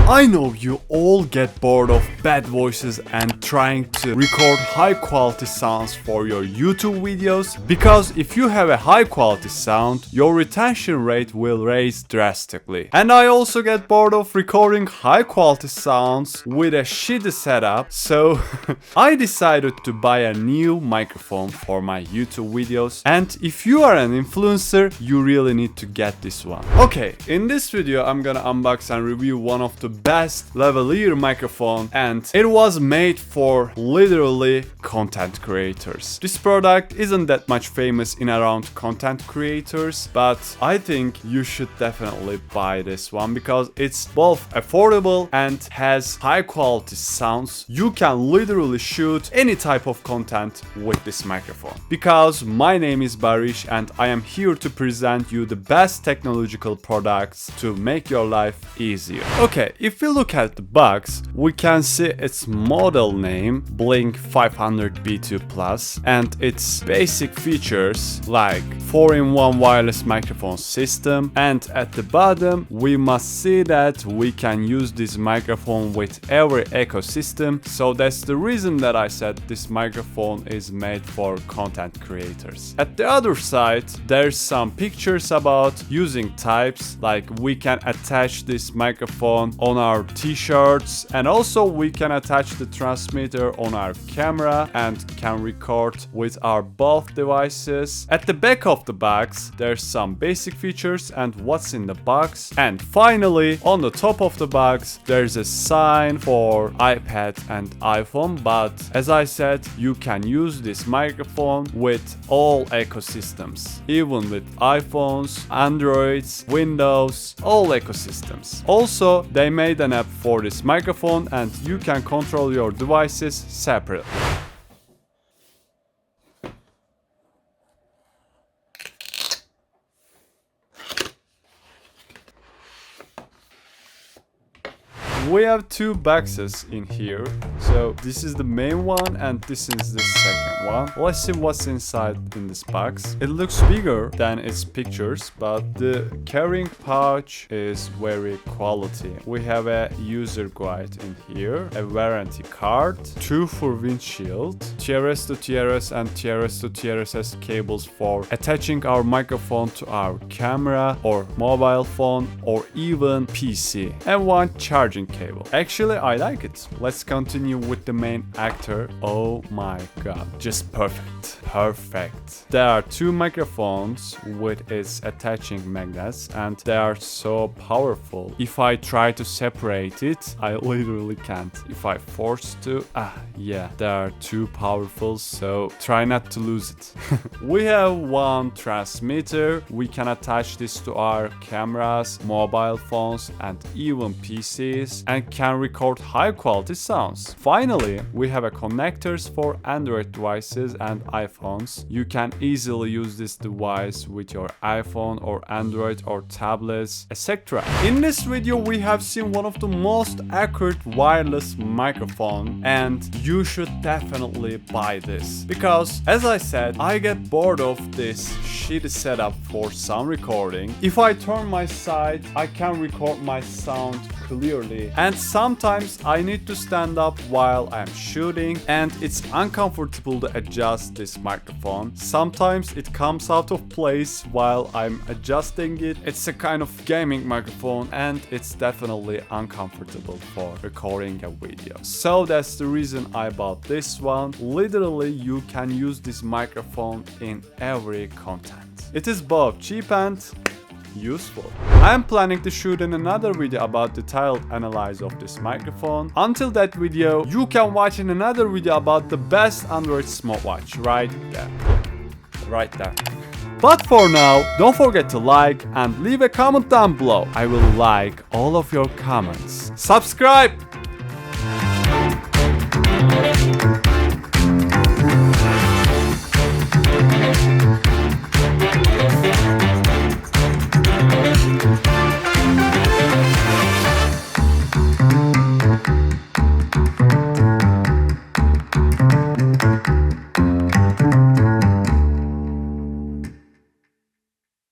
I know you all get bored of bad voices and trying to record high quality sounds for your YouTube videos, because if you have a high quality sound, your retention rate will raise drastically. And I also get bored of recording high quality sounds with a shitty setup, so I decided to buy a new microphone for my YouTube videos, and if you are an influencer, you really need to get this one. Okay, in this video I'm gonna unbox and review one of the best lavalier microphone, and it was made for literally content creators. This product isn't that much famous in around content creators, but I think you should definitely buy this one because it's both affordable and has high quality sounds. You can literally shoot any type of content with this microphone. Because my name is Barış and I am here to present you the best technological products to make your life easier. Okay, if we look at the box, we can see its model name Blink 500B2 Plus and its basic features like 4-in-1 wireless microphone system, and at the bottom we must see that we can use this microphone with every ecosystem, so that's the reason that I said this microphone is made for content creators. At the other side there's some pictures about using types, like we can attach this microphone on our t-shirts, and also we can attach the transmitter on our camera and can record with our both devices. At the back of the box there's some basic features and what's in the box, and finally on the top of the box there's a sign for iPad and iPhone, but as I said, you can use this microphone with all ecosystems, even with iPhones, Androids, Windows, all ecosystems. Also, they made an app for this microphone and you can control your devices separately. We have two boxes in here, so this is the main one and this is the second one. Let's see what's inside in this box. It looks bigger than its pictures, but the carrying pouch is very quality. We have a user guide in here, a warranty card, two for windshield, TRS to TRS and TRS to TRS cables for attaching our microphone to our camera or mobile phone or even PC, and one charging cable. Actually, I like it. Let's continue with the main actor. Oh my god, just perfect. Perfect. There are two microphones with its attaching magnets and they are so powerful. If I try to separate it, I literally can't. If I force to, yeah, they are too powerful, so try not to lose it. We have one transmitter. We can attach this to our cameras, mobile phones and even PCs, and can record high quality sounds. Finally, we have a connectors for Android devices and iPhones. You can easily use this device with your iPhone or Android or tablets, etc. In this video we have seen one of the most accurate wireless microphone, and you should definitely buy this because, as I said, I get bored of this shitty setup for sound recording. If I turn my side, I can record my sound clearly, and sometimes I need to stand up while I'm shooting and it's uncomfortable to adjust this microphone. Sometimes it comes out of place while I'm adjusting it. It's a kind of gaming microphone and it's definitely uncomfortable for recording a video. So that's the reason I bought this one. Literally you can use this microphone in every content. It is both cheap and useful. I am planning to shoot in another video about detailed analysis of this microphone. Until that video, you can watch in another video about the best Android smartwatch right there. Right there. But for now, don't forget to like and leave a comment down below. I will like all of your comments. Subscribe!